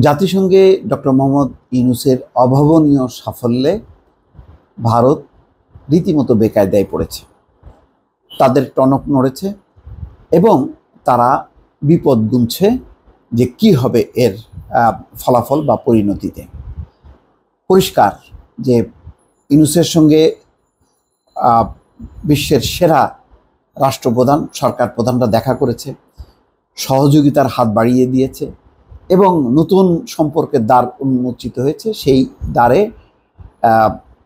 জাতিসংঘে ডক্টর মোহাম্মদ ইউনূসের অভাবনীয় সাফল্যে ভারত রীতিমতো বেকায়দায় পড়েছে। তাদের টনক নড়েছে এবং তারা বিপদ গুনছে যে কি হবে এর ফলাফল বা পরিণতিতে। পরিষ্কার যে ইউনূসের সঙ্গে বিশ্বের সেরা রাষ্ট্রপ্রধান সরকার প্রধানরা দেখা করেছে, সহযোগিতার হাত বাড়িয়ে দিয়েছে এবং নতুন সম্পর্কের দ্বার উন্মোচিত হয়েছে। সেই দ্বারে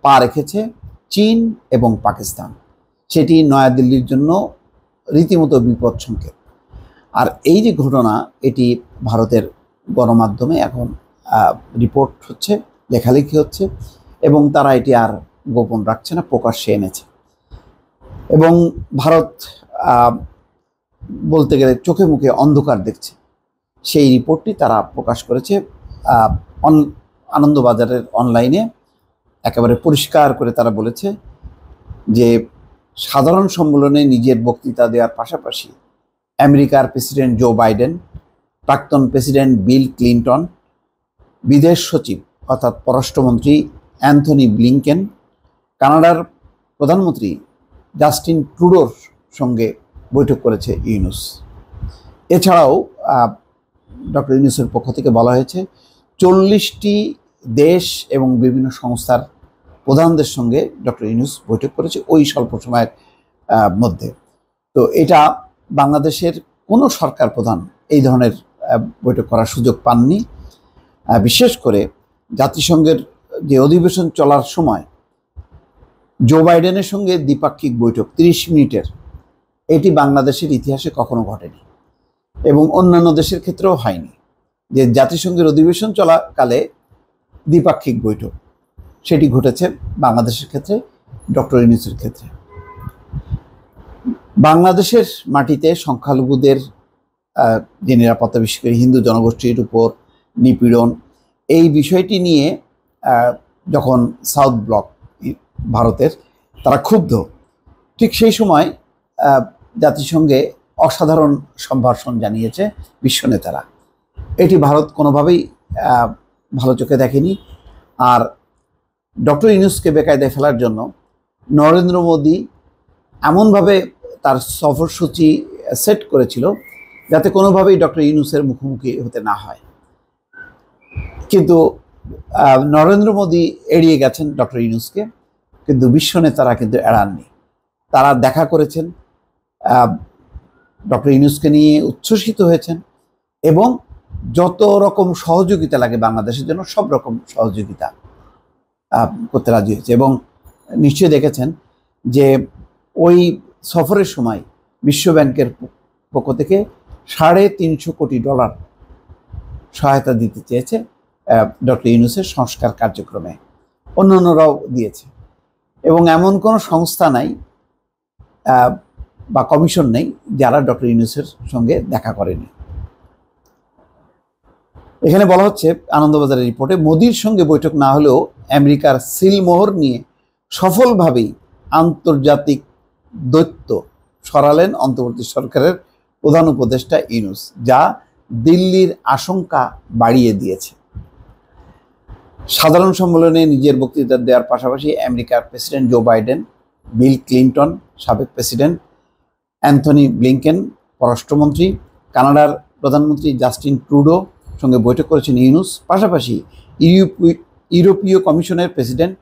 পা রেখেছে চীন এবং পাকিস্তান। সেটি নয়াদিল্লির জন্য রীতিমতো বিপদ সংকেত। আর এই যে ঘটনা, এটি ভারতের গণমাধ্যমে এখন রিপোর্ট হচ্ছে, লেখালেখি হচ্ছে এবং তারা এটি আর গোপন রাখছে না, প্রকাশ্যে এনেছে। এবং ভারত বলতে গেলে চোখে মুখে অন্ধকার দেখছে। সেই রিপোর্টটি তারা প্রকাশ করেছে আনন্দবাজারের অনলাইনে। একেবারে পরিষ্কার করে তারা বলেছে যে সাধারণ সম্মেলনে নিজের বক্তৃতা দেওয়ার পাশাপাশি আমেরিকার প্রেসিডেন্ট জো বাইডেন, প্রাক্তন প্রেসিডেন্ট বিল ক্লিন্টন, বিদেশ সচিব অর্থাৎ পররাষ্ট্রমন্ত্রী অ্যান্থনি ব্লিংকেন, কানাডার প্রধানমন্ত্রী জাস্টিন ট্রুডোর সঙ্গে বৈঠক করেছে ইউনূস। এছাড়াও ডক্টর ইউনূসের পক্ষ থেকে বলা হয়েছে 40টি দেশ এবং বিভিন্ন সংস্থার প্রধানদের সঙ্গে ডক্টর ইউনূস বৈঠক করেছে ওই স্বল্প সময়ের মধ্যে। তো এটা বাংলাদেশের কোনো সরকার প্রধান এই ধরনের বৈঠক করার সুযোগ পাননি। বিশেষ করে জাতিসংঘের যে অধিবেশন চলার সময় জো বাইডেনের সঙ্গে দ্বিপাক্ষিক বৈঠক 30 মিনিটের, এটি বাংলাদেশের ইতিহাসে কখনো ঘটেনি এবং অন্যান্য দেশের ক্ষেত্রেও হয়নি যে জাতিসংঘের অধিবেশন চলাকালে দ্বিপাক্ষিক বৈঠক। সেটি ঘটেছে বাংলাদেশের ক্ষেত্রে, ডক্টর ইউনূসের ক্ষেত্রে। বাংলাদেশের মাটিতে সংখ্যালঘুদের যে নিরাপত্তা, বিশেষ করে হিন্দু জনগোষ্ঠীর উপর নিপীড়ন, এই বিষয়টি নিয়ে যখন সাউথ ব্লক ভারতের তারা ক্ষুব্ধ, ঠিক সেই সময় জাতিসংঘে অসাধারণ সম্ভাষণ জানিয়েছে বিশ্ব নেতারা। এটি ভারত কোনোভাবেই ভালো চোখে দেখেনি। আর ডক্টর ইউনূসকে বেকায়দায় ফেলার জন্য নরেন্দ্র মোদী এমনভাবে তার সফরসূচি সেট করেছিল যাতে কোনোভাবেই ডক্টর ইউনূসের মুখোমুখি হতে না হয়। কিন্তু নরেন্দ্র মোদী এড়িয়ে গেছেন ডক্টর ইউনূসকে, কিন্তু বিশ্ব নেতারা কিন্তু এড়াননি। তারা দেখা করেছেন, ডক্টর ইউনূসকে নিয়ে উচ্ছ্বসিত হয়েছেন এবং যত রকম সহযোগিতা লাগে বাংলাদেশের জন্য সব রকম সহযোগিতা করতে রাজি হয়েছে। এবং নিশ্চয়ই দেখেছেন যে ওই সফরের সময় বিশ্বব্যাংকের পক্ষ থেকে $350 কোটি সহায়তা দিতে চেয়েছে ডক্টর ইউনূসের সংস্কার কার্যক্রমে। অন্যান্যরাও দিয়েছে এবং এমন কোনো সংস্থা নাই বা কমিশন নেই যারা ডক্টর ইউনূসের সঙ্গে দেখা করেনি। এখানে বলা হচ্ছে আনন্দবাজারের রিপোর্টে, মোদির সঙ্গে বৈঠক না হলেও আমেরিকার সিলমোহর নিয়ে সফলভাবেই আন্তর্জাতিক দৈত্য সরালেন অন্তর্বর্তী সরকারের প্রধান উপদেষ্টা ইউনূস, যা দিল্লির আশঙ্কা বাড়িয়ে দিয়েছে। সাধারণ সম্মেলনে নিজের বক্তৃতা দেওয়ার পাশাপাশি আমেরিকার president Joe Biden, Bill Clinton সাবেক প্রেসিডেন্ট, অ্যান্থনি ব্লিংকেন পররাষ্ট্রমন্ত্রী, কানাডার প্রধানমন্ত্রী জাস্টিন ট্রুডো সঙ্গে বৈঠক করেছেন ইউনূস। পাশাপাশি ইউরোপীয় কমিশনের প্রেসিডেন্ট,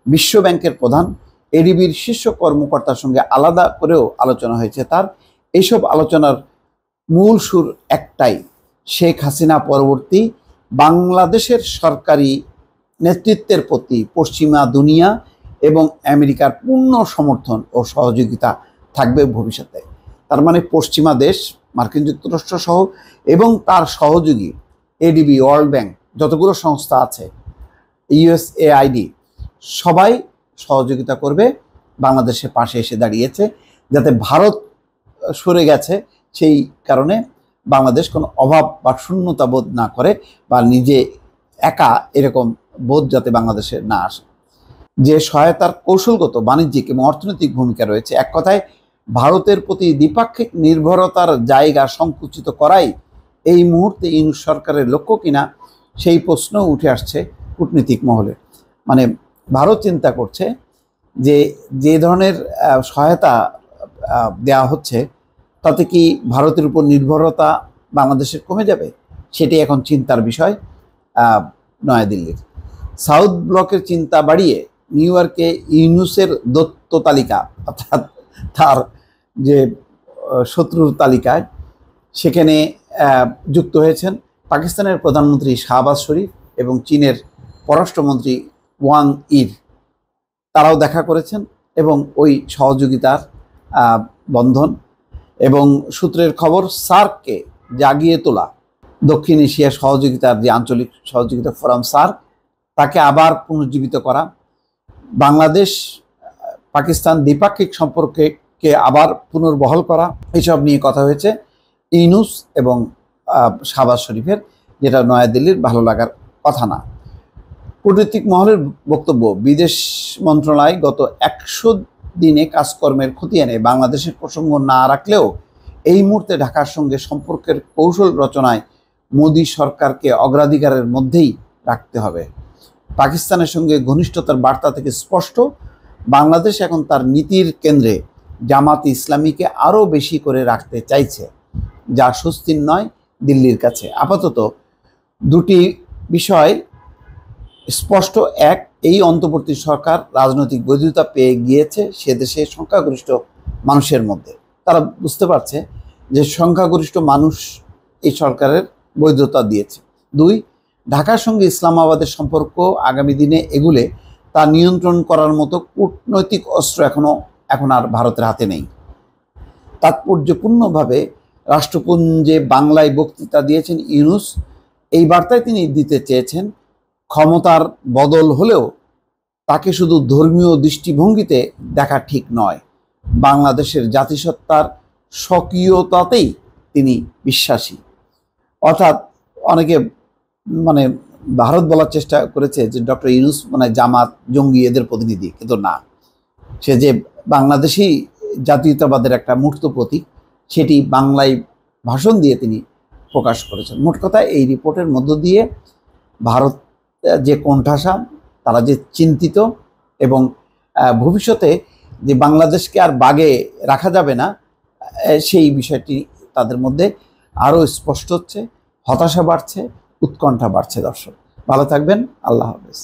বিশ্বব্যাংকের প্রধান, এডিবির শীর্ষ কর্মকর্তার সঙ্গে আলাদা করেও আলোচনা হয়েছে তার। এইসব আলোচনার মূল সুর একটাই, শেখ হাসিনা পরবর্তী বাংলাদেশের সরকারি নেতৃত্বের প্রতি পশ্চিমা দুনিয়া এবং আমেরিকার পূর্ণ সমর্থন ও সহযোগিতা থাকবে ভবিষ্যতে। তার মানে পশ্চিমা দেশ, মার্কিন যুক্তরাষ্ট্র সহ এবং তার সহযোগী এডিবি, ওয়ার্ল্ড ব্যাংক, যতগুলো সংস্থা আছে, ইউএসএআইডি, সবাই সহযোগিতা করবে। বাংলাদেশের পাশে এসে দাঁড়িয়েছে, যাতে ভারত সরে গেছে সেই কারণে বাংলাদেশ কোনো অভাব বা শূন্যতা বোধ না করে বা নিজে একা এরকম বোধ যাতে বাংলাদেশে না আসে। যে সহায়তার কৌশলগত, বাণিজ্যিক এবং অর্থনৈতিক ভূমিকা রয়েছে, এক কথায় ভারতের প্রতি দ্বিপাক্ষিক নির্ভরতার জায়গা সংকুচিত করাই এই মুহূর্তে ইউনূস সরকারের লক্ষ্য কিনা সেই প্রশ্ন উঠে আসছে কূটনীতিক মহলে। মানে ভারত চিন্তা করছে যে যে ধরনের সহায়তা দেওয়া হচ্ছে তাতে কি ভারতের উপর নির্ভরতা বাংলাদেশের কমে যাবে, সেটি এখন চিন্তার বিষয় নয়াদিল্লির। সাউথ ব্লকের চিন্তা বাড়িয়ে নিউ ইয়র্কে ইউনুসের দত্ত তালিকা, অর্থাৎ তার যে শত্রুর তালিকায়, সেখানে যুক্ত হয়েছেন পাকিস্তানের প্রধানমন্ত্রী শাহবাজ শরীফ এবং চীনের পররাষ্ট্রমন্ত্রী ওয়াং ইর। তারাও দেখা করেছেন এবং ওই সহযোগিতার বন্ধন এবং সূত্রের খবর সার্ককে জাগিয়ে তোলা, দক্ষিণ এশিয়া সহযোগিতার যে আঞ্চলিক সহযোগিতা ফোরাম সার্ক, তাকে আবার পুনর্জীবিত করা, বাংলাদেশ পাকিস্তান দ্বিপাক্ষিক সম্পর্ককে আবার পুনর্বহাল করা, এসব নিয়ে কথা হয়েছে ইউনুস এবং শাহবাজ শরীফের, যেটা নয়াদিল্লির ভালো লাগার কথা না। কূটনৈতিক মহলের বক্তব্য, বিদেশ মন্ত্রণালয় গত 100 দিনে কাজকর্মের খতিয়ানে বাংলাদেশের প্রসঙ্গ না রাখলেও এই মুহূর্তে ঢাকার সঙ্গে সম্পর্কের কৌশল রচনায় মোদী সরকারকে অগ্রাধিকারের মধ্যেই রাখতে হবে। পাকিস্তানের সঙ্গে ঘনিষ্ঠতার বার্তা থেকে স্পষ্ট, বাংলাদেশ এখন তার নীতির কেন্দ্রে জামাত ইসলামীকে আরও বেশি করে রাখতে চাইছে, যা স্বস্তির নয় দিল্লির কাছে। আপাতত দুটি বিষয় স্পষ্ট। এক, এই অন্তর্বর্তী সরকার রাজনৈতিক বৈধতা পেয়ে গিয়েছে সে দেশে সংখ্যাগরিষ্ঠ মানুষের মধ্যে। তারা বুঝতে পারছে যে সংখ্যাগরিষ্ঠ মানুষ এই সরকারের বৈধতা দিয়েছে। দুই, ঢাকার সঙ্গে ইসলামাবাদের সম্পর্ক আগামী দিনে এগুলে তা নিয়ন্ত্রণ করার মতো কূটনৈতিক অস্ত্র এখন আর ভারতের হাতে নেই। তাৎপর্যপূর্ণভাবে রাষ্ট্রপুঞ্জে বাংলায় বক্তৃতা দিয়েছেন ইউনুস। এই বার্তায় তিনি দিতে চেয়েছেন, ক্ষমতার বদল হলেও তাকে শুধু ধর্মীয় দৃষ্টিভঙ্গিতে দেখা ঠিক নয়, বাংলাদেশের জাতিসত্তার স্বকীয়তাতেই তিনি বিশ্বাসী। অর্থাৎ অনেকে ভারত বলার চেষ্টা করেছে যে ডক্টর ইউনুস জামাত, জঙ্গি এদের প্রতিনিধি, কিন্তু না, সে যে বাংলাদেশি জাতীয়তাবাদের একটা মূর্ত প্রতীক, সেটি বাংলায় ভাষণ দিয়ে তিনি প্রকাশ করেছেন। মোট কথা, এই রিপোর্টের মধ্য দিয়ে ভারত যে কোণঠাসা, তারা যে চিন্তিত এবং ভবিষ্যতে যে বাংলাদেশকে আর বাগে রাখা যাবে না, সেই বিষয়টি তাদের মধ্যে আরও স্পষ্ট হচ্ছে। হতাশা বাড়ছে, উৎকণ্ঠা বাড়ছে। দর্শক ভালো থাকবেন, আল্লাহ হাফেজ।